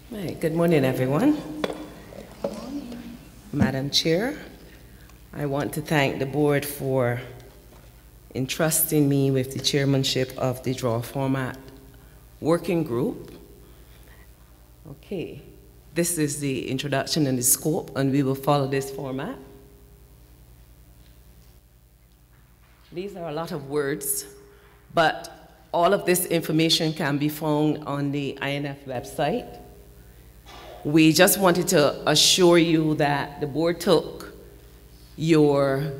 Right, good morning, everyone. Madam Chair, I want to thank the board for entrusting me with the chairmanship of the draw format working group. Okay, this is the introduction and the scope, and we will follow this format. These are a lot of words, but all of this information can be found on the INF website. We just wanted to assure you that the board took your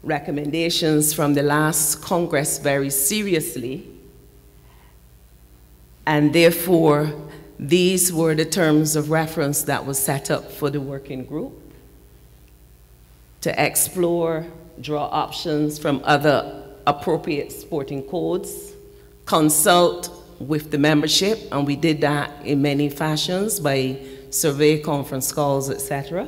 recommendations from the last Congress very seriously, and therefore these were the terms of reference that was set up for the working group to explore draw options from other appropriate sporting codes, consult with the membership, and we did that in many fashions by survey, conference calls, etc.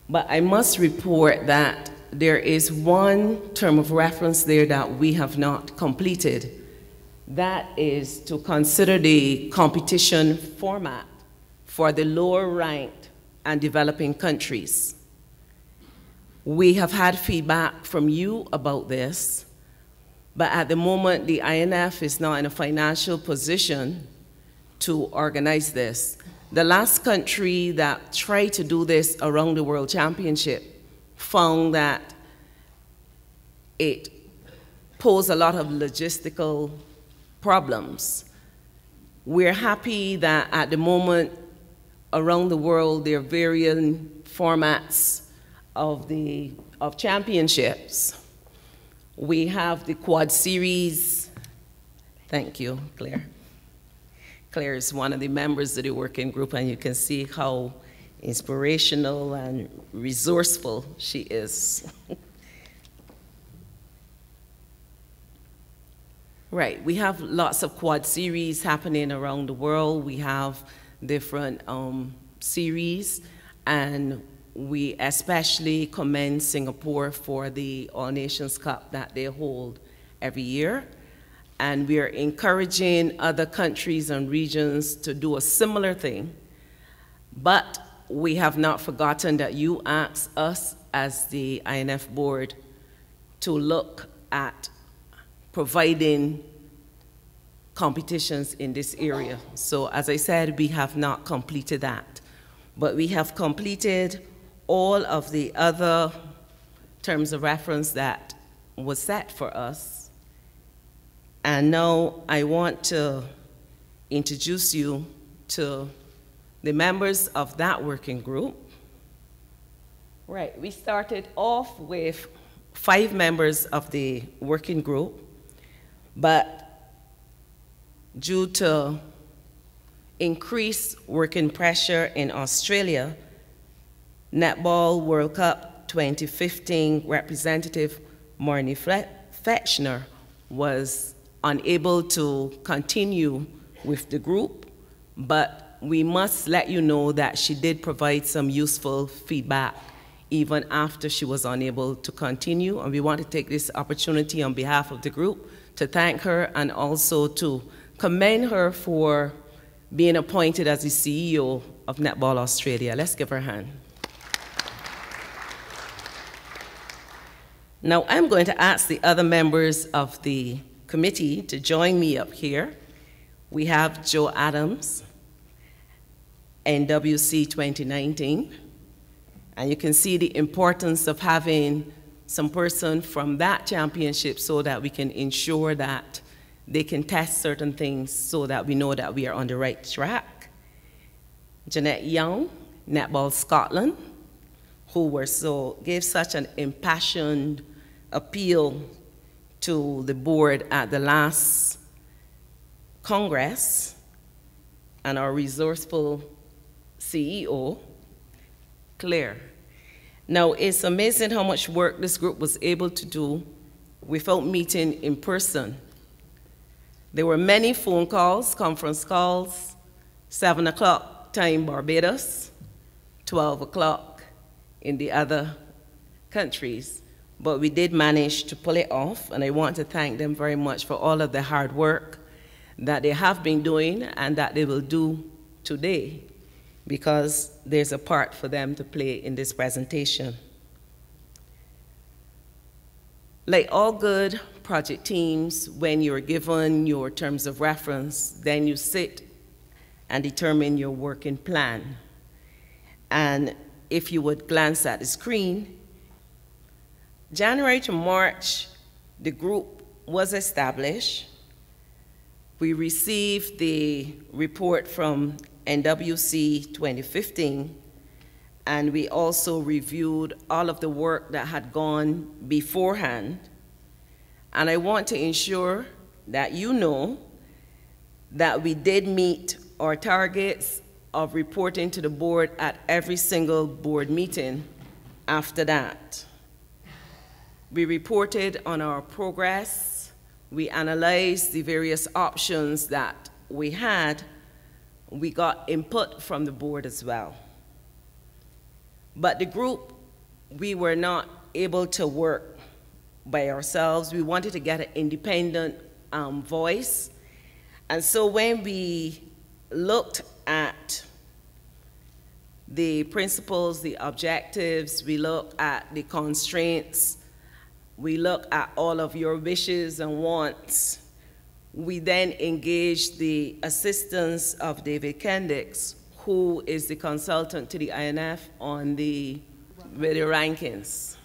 But I must report that there is one term of reference there that we have not completed. That is to consider the competition format for the lower ranked and developing countries. We have had feedback from you about this, but at the moment, the INF is not in a financial position to organize this. The last country that tried to do this around the World Championship found that it posed a lot of logistical problems. We're happy that at the moment, around the world, there are varying formats of championships. We have the quad series. Thank you, Claire. Claire is one of the members of the working group, and you can see how inspirational and resourceful she is. Right, we have lots of quad series happening around the world. We have different series, and we especially commend Singapore for the All Nations Cup that they hold every year. And we are encouraging other countries and regions to do a similar thing. But we have not forgotten that you asked us as the INF board to look at providing competitions in this area. So as I said, we have not completed that. But we have completed all of the other terms of reference that was set for us. And now I want to introduce you to the members of that working group. Right, we started off with 5 members of the working group, but due to increased working pressure in Australia, Netball World Cup 2015 representative Marnie Fechner was unable to continue with the group, but we must let you know that she did provide some useful feedback even after she was unable to continue, and we want to take this opportunity on behalf of the group to thank her and also to commend her for being appointed as the CEO of Netball Australia. Let's give her a hand. Now, I'm going to ask the other members of the committee to join me up here. We have Joe Adams, NWC 2019, and you can see the importance of having some person from that championship so that we can ensure that they can test certain things so that we know that we are on the right track. Jeanette Young, Netball Scotland, who gave such an impassioned appeal to the board at the last Congress, and our resourceful CEO, Claire. Now, it's amazing how much work this group was able to do without meeting in person. There were many phone calls, conference calls, 7 o'clock time Barbados, 12 o'clock in the other countries. But we did manage to pull it off, and I want to thank them very much for all of the hard work that they have been doing and that they will do today, because there's a part for them to play in this presentation. Like all good project teams, when you're given your terms of reference, then you sit and determine your working plan. And if you would glance at the screen, January to March, the group was established. We received the report from NWC 2015, and we also reviewed all of the work that had gone beforehand. And I want to ensure that you know that we did meet our targets of reporting to the board at every single board meeting after that. We reported on our progress. We analyzed the various options that we had. We got input from the board as well. But the group, we were not able to work by ourselves. We wanted to get an independent voice. And so when we looked at the principles, the objectives, we looked at the constraints, we looked at all of your wishes and wants, we then engaged the assistance of David Kendicks, who is the consultant to the INF on the video rankings.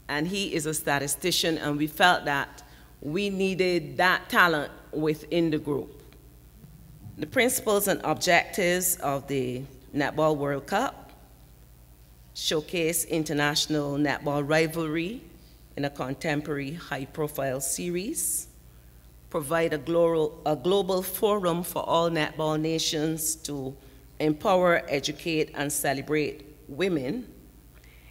And he is a statistician, and we felt that we needed that talent within the group. The principles and objectives of the Netball World Cup: showcase international netball rivalry in a contemporary high-profile series, provide a global forum for all netball nations to empower, educate, and celebrate women,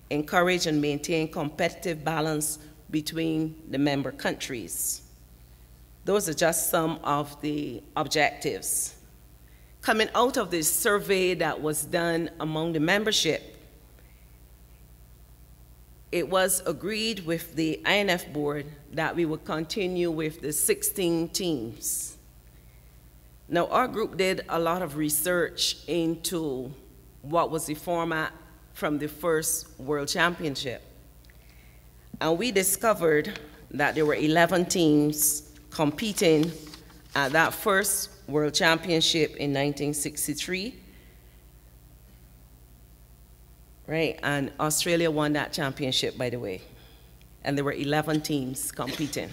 encourage and maintain competitive balance between the member countries. Those are just some of the objectives. Coming out of this survey that was done among the membership, it was agreed with the INF board that we would continue with the 16 teams. Now, our group did a lot of research into what was the format from the first World Championship. And we discovered that there were 11 teams competing at that first World Championship in 1963. Right, and Australia won that championship, by the way. And there were 11 teams competing.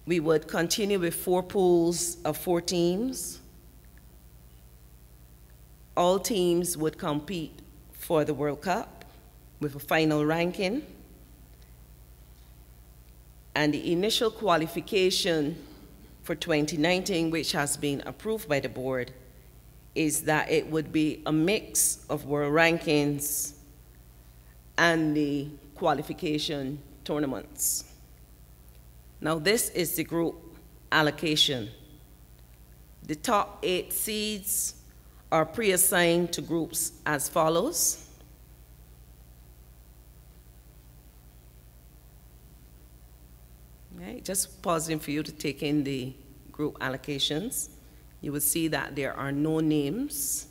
We would continue with 4 pools of 4 teams. All teams would compete for the World Cup with a final ranking. And the initial qualification for 2019, which has been approved by the board, is that it would be a mix of world rankings and the qualification tournaments. Now, this is the group allocation. The top 8 seeds are pre-assigned to groups as follows. Okay, just pausing for you to take in the group allocations. You will see that there are no names.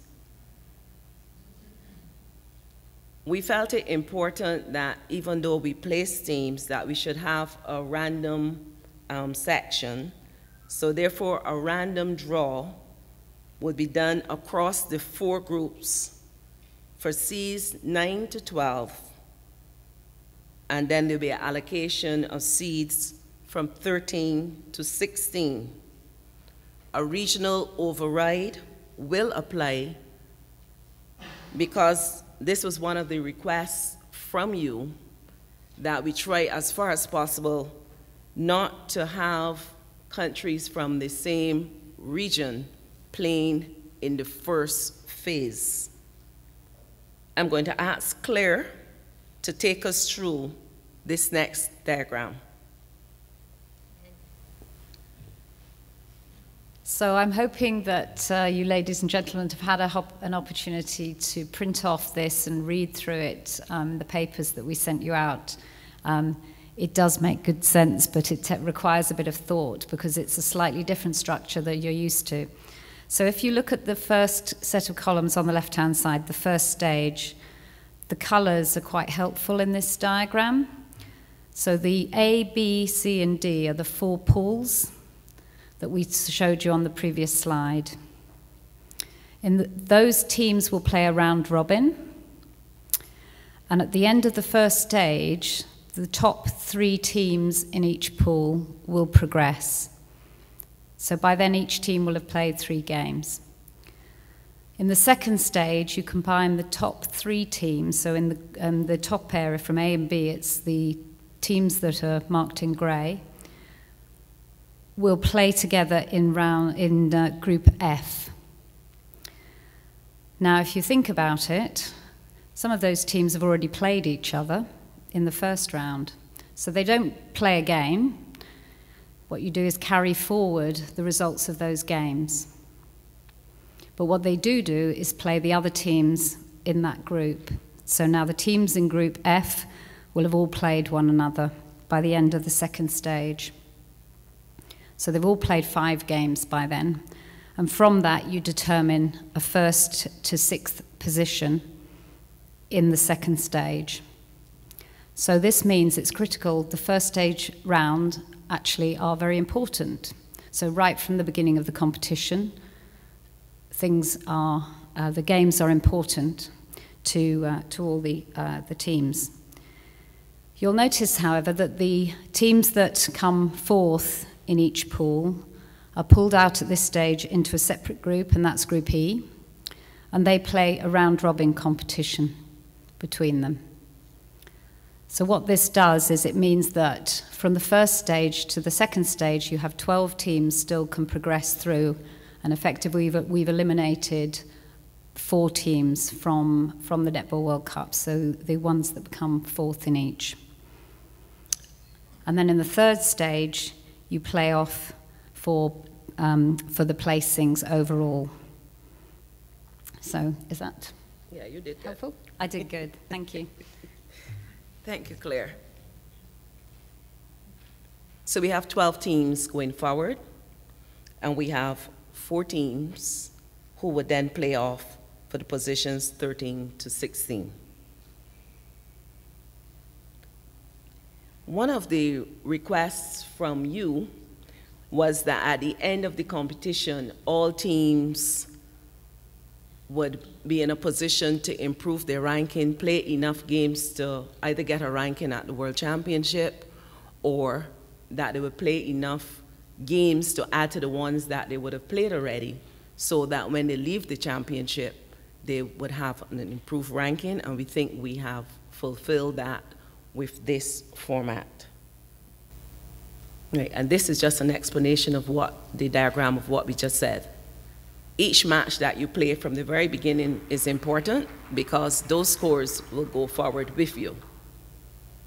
We felt it important that even though we place teams, that we should have a random section. So therefore, a random draw would be done across the 4 groups for seeds 9 to 12. And then there'll be an allocation of seeds from 13 to 16. A regional override will apply because this was one of the requests from you that we try as far as possible not to have countries from the same region playing in the first phase. I'm going to ask Claire to take us through this next diagram. So I'm hoping that you ladies and gentlemen have had an opportunity to print off this and read through it, the papers that we sent you out. it does make good sense, but it requires a bit of thought because it's a slightly different structure that you're used to. So if you look at the first set of columns on the left-hand side, the first stage, the colours are quite helpful in this diagram. So the A, B, C, and D are the 4 pools that we showed you on the previous slide. Those teams will play a round robin. And at the end of the first stage, the top 3 teams in each pool will progress. So by then, each team will have played 3 games. In the second stage, you combine the top 3 teams. So in the top area from A and B, it's the teams that are marked in grey, will play together in Group F. Now, if you think about it, some of those teams have already played each other in the first round. So they don't play a game. What you do is carry forward the results of those games. But what they do is play the other teams in that group. So now the teams in Group F will have all played one another by the end of the second stage. So they've all played 5 games by then. And from that, you determine a 1st to 6th position in the second stage. So this means it's critical. The first stage round actually are very important. So right from the beginning of the competition, the games are important to all the teams. You'll notice, however, that the teams that come 4th in each pool are pulled out at this stage into a separate group, and that's Group E, and they play a round-robin competition between them. So what this does is it means that from the first stage to the second stage, you have 12 teams still can progress through, and effectively we've eliminated 4 teams from the Netball World Cup, so the ones that become 4th in each. And then in the third stage, you play off for the placings overall. So is that you did helpful? I did good, thank you. Thank you, Claire. So we have 12 teams going forward, and we have 4 teams who would then play off for the positions 13 to 16. One of the requests from you was that at the end of the competition, all teams would be in a position to improve their ranking, play enough games to either get a ranking at the World Championship, or that they would play enough games to add to the ones that they would have played already, so that when they leave the championship, they would have an improved ranking, and we think we have fulfilled that with this format. Right, and this is just an explanation of the diagram of what we just said. Each match that you play from the very beginning is important because those scores will go forward with you.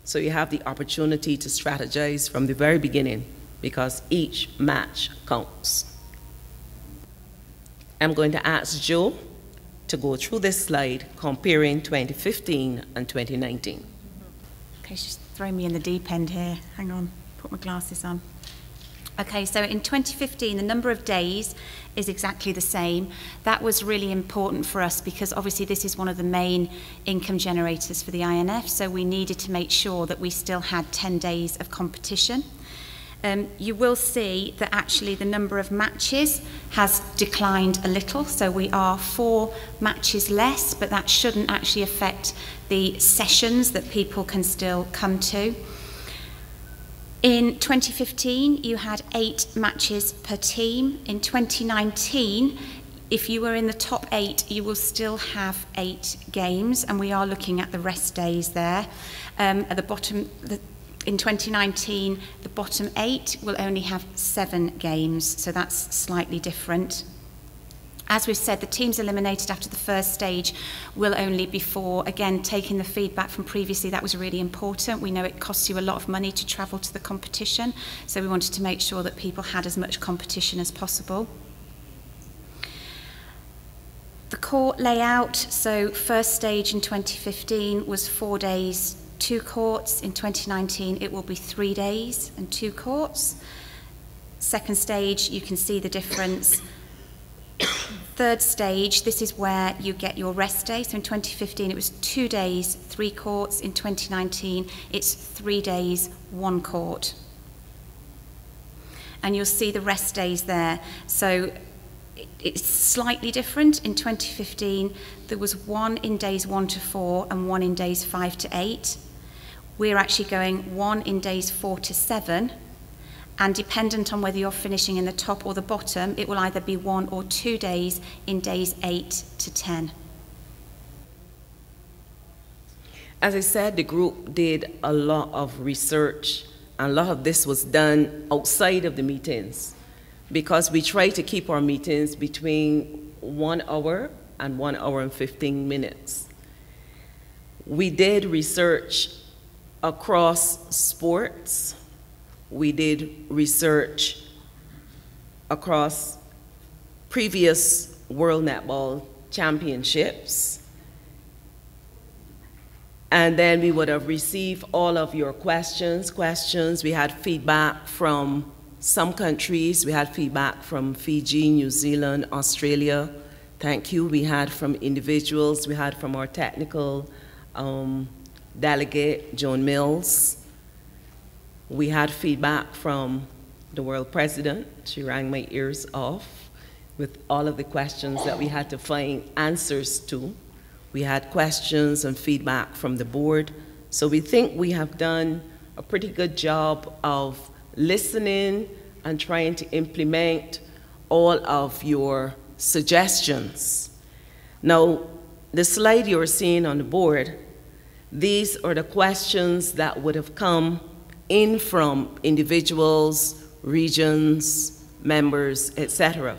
So you have the opportunity to strategize from the very beginning because each match counts. I'm going to ask Joe to go through this slide comparing 2015 and 2019. Okay, she's throwing me in the deep end here. Hang on, put my glasses on. Okay, so in 2015, the number of days is exactly the same. That was really important for us because obviously this is one of the main income generators for the INF, so we needed to make sure that we still had 10 days of competition. You will see that actually the number of matches has declined a little, so we are 4 matches less, but that shouldn't actually affect the sessions that people can still come to. In 2015, you had 8 matches per team. In 2019, if you were in the top 8, you will still have 8 games, and we are looking at the rest days there. At the bottom, in 2019, the bottom 8 will only have 7 games, so that's slightly different. As we've said, the teams eliminated after the first stage will only be for, again, taking the feedback from previously, that was really important. We know it costs you a lot of money to travel to the competition, so we wanted to make sure that people had as much competition as possible. The court layout, so first stage in 2015 was 4 days 2 courts. In 2019, it will be 3 days and 2 courts. Second stage, you can see the difference. Third stage, this is where you get your rest day. So in 2015, it was 2 days, 3 courts. In 2019, it's 3 days, 1 court. And you'll see the rest days there. So it's slightly different. In 2015, there was 1 in days 1 to 4 and 1 in days 5 to 8. We're actually going 1 in days 4 to 7. And dependent on whether you're finishing in the top or the bottom, it will either be 1 or 2 days in days 8 to 10. As I said, the group did a lot of research, and a lot of this was done outside of the meetings, because we try to keep our meetings between 1 hour and 1 hour and 15 minutes. We did research across sports. We did research across previous World Netball Championships. And then we would have received all of your questions. We had feedback from some countries. We had feedback from Fiji, New Zealand, Australia. Thank you. We had from individuals. We had from our technical delegate, Joan Mills. We had feedback from the world president. She rang my ears off with all of the questions that we had to find answers to. We had questions and feedback from the board. So we think we have done a pretty good job of listening and trying to implement all of your suggestions. Now, the slide you're seeing on the board, these are the questions that would have come in from individuals, regions, members, etc.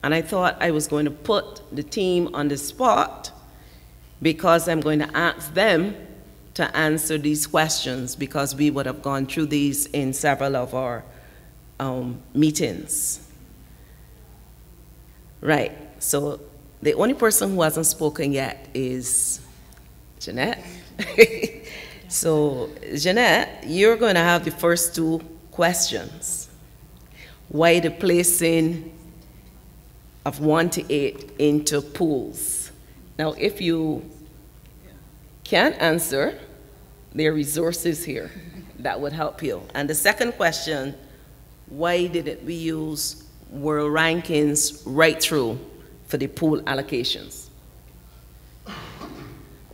And I thought I was going to put the team on the spot because I'm going to ask them to answer these questions, because we would have gone through these in several of our meetings. Right, so the only person who hasn't spoken yet is Jeanette. So, Jeanette, you're going to have the first 2 questions. Why the placing of 1 to 8 into pools? Now, if you can't answer, there are resources here that would help you. And the second question, why didn't we use world rankings right through for the pool allocations?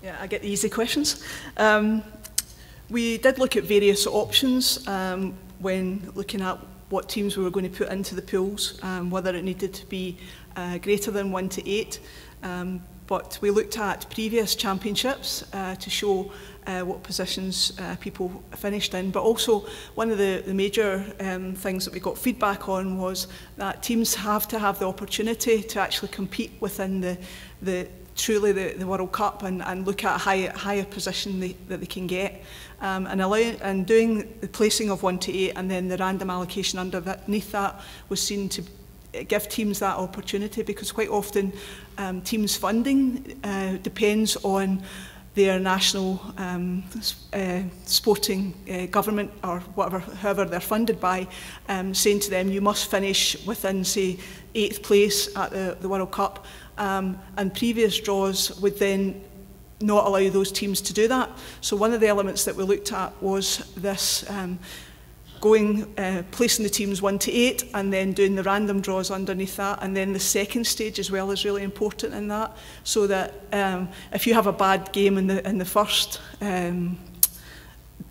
Yeah, I get the easy questions. We did look at various options when looking at what teams we were going to put into the pools, whether it needed to be greater than 1 to 8. But we looked at previous championships to show what positions people finished in. But also, one of the major things that we got feedback on was that teams have to have the opportunity to actually compete within the World Cup and look at a higher position that they can get. And doing the placing of 1 to 8 and then the random allocation underneath that was seen to give teams that opportunity, because quite often teams' funding depends on their national sporting government or however they're funded by, saying to them, you must finish within, say, 8th place at the World Cup. And previous draws would then not allow those teams to do that. So one of the elements that we looked at was this placing the teams 1 to 8 and then doing the random draws underneath that, and then the second stage as well is really important in that, so that if you have a bad game in the first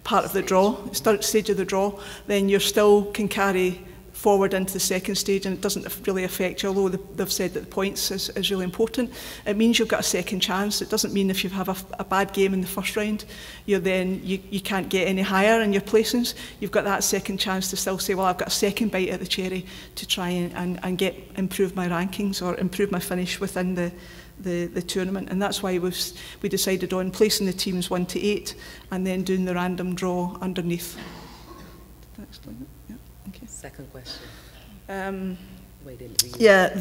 part of the draw, stage of the draw, then you still can carry forward into the second stage, and it doesn't really affect you, although they've said that the points is really important. It means you've got a second chance. It doesn't mean if you have a bad game in the first round, you can't get any higher in your placings. You've got that second chance to still say, well, I've got a second bite at the cherry to try and improve my rankings or improve my finish within the tournament. And that's why we decided on placing the teams 1 to 8 and then doing the random draw underneath. Did that explain it? Yeah. Okay. Second question. Yeah,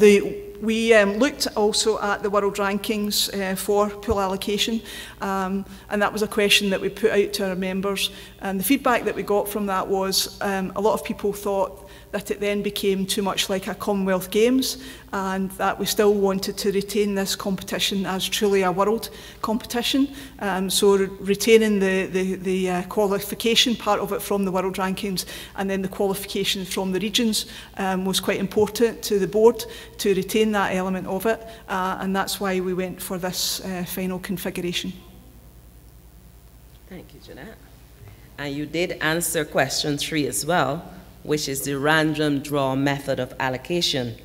we looked also at the world rankings for pool allocation, and that was a question that we put out to our members. And the feedback that we got from that was a lot of people thought that it then became too much like a Commonwealth Games, and that we still wanted to retain this competition as truly a world competition. So retaining the qualification part of it from the world rankings, and then the qualification from the regions was quite important to the board to retain that element of it, and that's why we went for this final configuration. Thank you, Jeanette. And you did answer question 3 as well, which is the random draw method of allocation.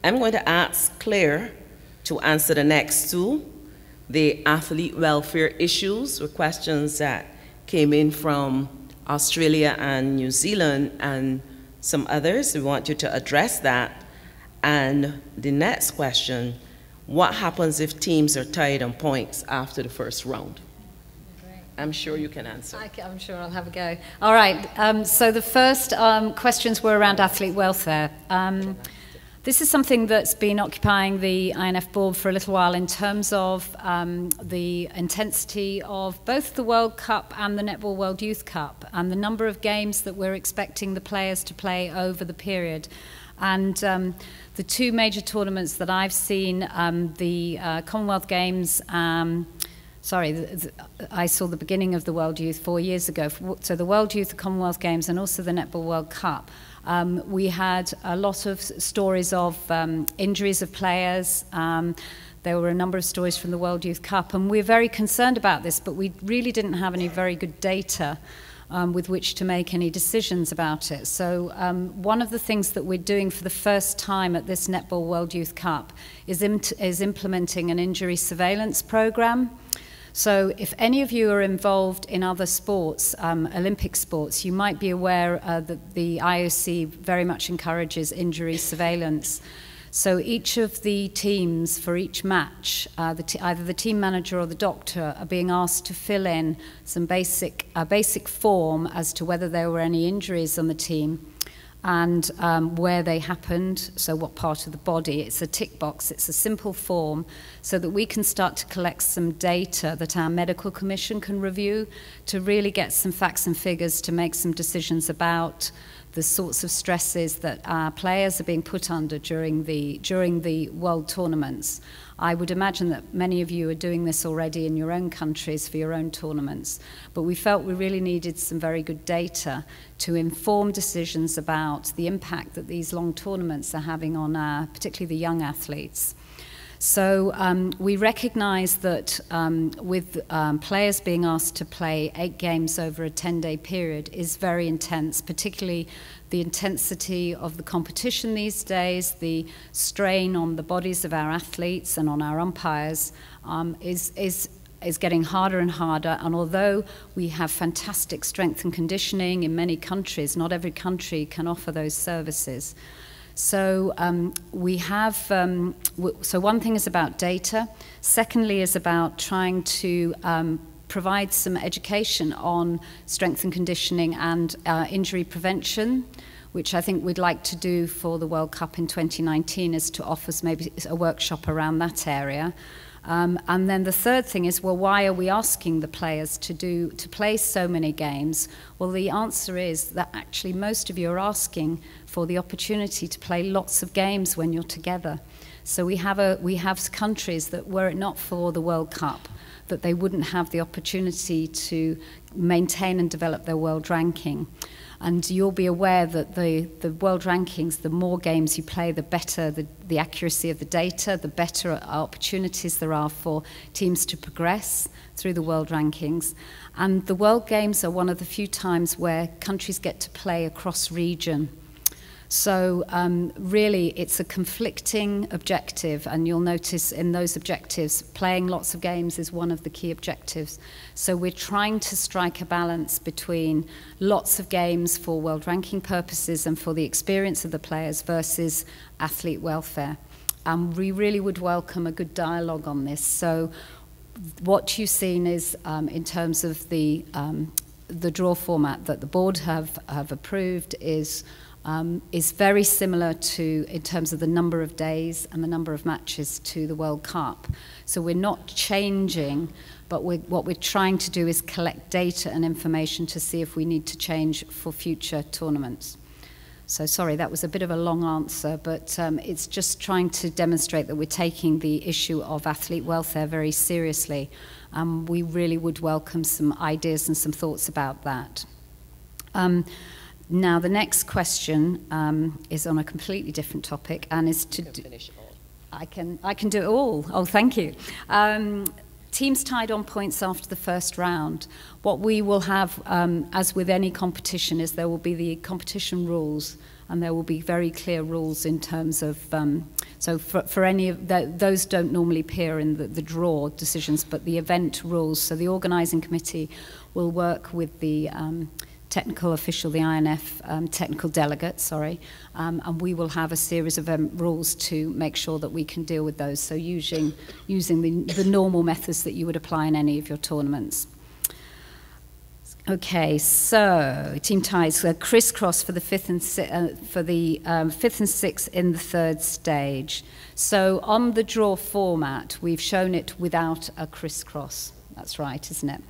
I'm going to ask Claire to answer the next 2. The athlete welfare issues were questions that came in from Australia and New Zealand and some others. We want you to address that. And the next question, what happens if teams are tied on points after the first round? I'm sure you can answer. I'm sure I'll have a go. All right, so the first questions were around athlete welfare. This is something that's been occupying the INF board for a little while in terms of the intensity of both the World Cup and the Netball World Youth Cup, and the number of games that we're expecting the players to play over the period. And the 2 major tournaments that I've seen, the Commonwealth Games, I saw the beginning of the World Youth 4 years ago. So the World Youth, the Commonwealth Games, and also the Netball World Cup. We had a lot of stories of injuries of players. There were a number of stories from the World Youth Cup, and we're very concerned about this, but we really didn't have any very good data with which to make any decisions about it. So one of the things that we're doing for the first time at this Netball World Youth Cup is implementing an injury surveillance program. So if any of you are involved in other sports, Olympic sports, you might be aware that the IOC very much encourages injury surveillance. So each of the teams for each match, either the team manager or the doctor are being asked to fill in some basic form as to whether there were any injuries on the team and where they happened, so what part of the body. It's a tick box, it's a simple form, so that we can start to collect some data that our medical commission can review to really get some facts and figures to make some decisions about the sorts of stresses that our players are being put under during the world tournaments. I would imagine that many of you are doing this already in your own countries for your own tournaments, but we felt we really needed some very good data to inform decisions about the impact that these long tournaments are having on particularly the young athletes. So we recognise that with players being asked to play 8 games over a 10-day period is very intense, particularly the intensity of the competition these days, the strain on the bodies of our athletes and on our umpires is getting harder and harder. And although we have fantastic strength and conditioning in many countries, not every country can offer those services. So so one thing is about data. Secondly is about trying to provide some education on strength and conditioning and injury prevention, which I think we'd like to do for the World Cup in 2019, is to offer maybe a workshop around that area. And then the third thing is, well, why are we asking the players to play so many games? Well, the answer is that actually most of you are asking for the opportunity to play lots of games when you're together. So we have countries that, were it not for the World Cup, that they wouldn't have the opportunity to maintain and develop their world ranking. And you'll be aware that the world rankings, the more games you play, the better the accuracy of the data, the better opportunities there are for teams to progress through the world rankings. And the World Games are one of the few times where countries get to play across region. So really it's a conflicting objective, and you'll notice in those objectives playing lots of games is one of the key objectives. So we're trying to strike a balance between lots of games for world ranking purposes and for the experience of the players versus athlete welfare. We really would welcome a good dialogue on this. So what you've seen is in terms of the draw format that the board have approved is is very similar to, in terms of the number of days and the number of matches, to the World Cup. So we're not changing, but what we're trying to do is collect data and information to see if we need to change for future tournaments. So sorry, that was a bit of a long answer, but it's just trying to demonstrate that we're taking the issue of athlete welfare very seriously. We really would welcome some ideas and some thoughts about that. Now, the next question is on a completely different topic, and is to do... I can do it all. Oh, thank you. Teams tied on points after the first round. What we will have, as with any competition, is there will be the competition rules, and there will be very clear rules in terms of... so for any of those don't normally appear in the draw decisions, but the event rules. So the organising committee will work with the technical official, the INF technical delegate, sorry, and we will have a series of rules to make sure that we can deal with those. So using the normal methods that you would apply in any of your tournaments. Okay, so team ties, crisscross for the fifth and sixth in the third stage. So on the draw format, we've shown it without a crisscross. That's right, isn't it?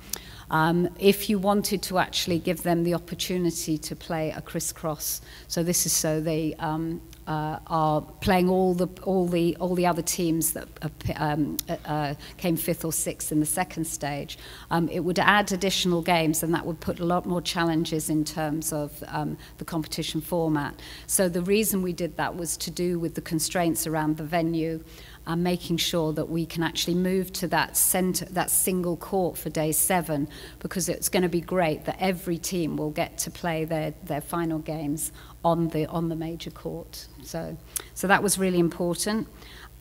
If you wanted to actually give them the opportunity to play a crisscross, so this is so they are playing all the other teams that came fifth or sixth in the second stage, it would add additional games, and that would put a lot more challenges in terms of the competition format. So the reason we did that was to do with the constraints around the venue, and making sure that we can actually move to that single court for day 7, because it's going to be great that every team will get to play their final games on the major court. So that was really important.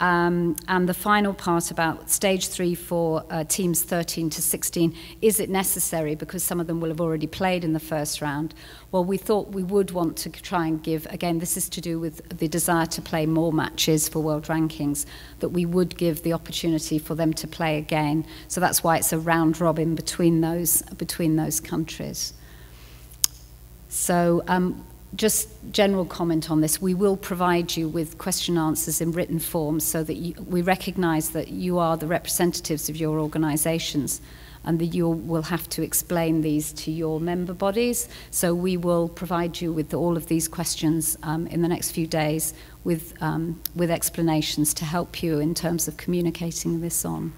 And the final part about stage 3 for teams 13 to 16, is it necessary, because some of them will have already played in the first round? Well, we thought we would want to try and give, again, this is to do with the desire to play more matches for world rankings, that we would give the opportunity for them to play again. So that's why it's a round robin between those countries. So just general comment on this. We will provide you with question answers in written form, so that we recognise that you are the representatives of your organisations, and that you will have to explain these to your member bodies. So we will provide you with all of these questions in the next few days with explanations to help you in terms of communicating this on.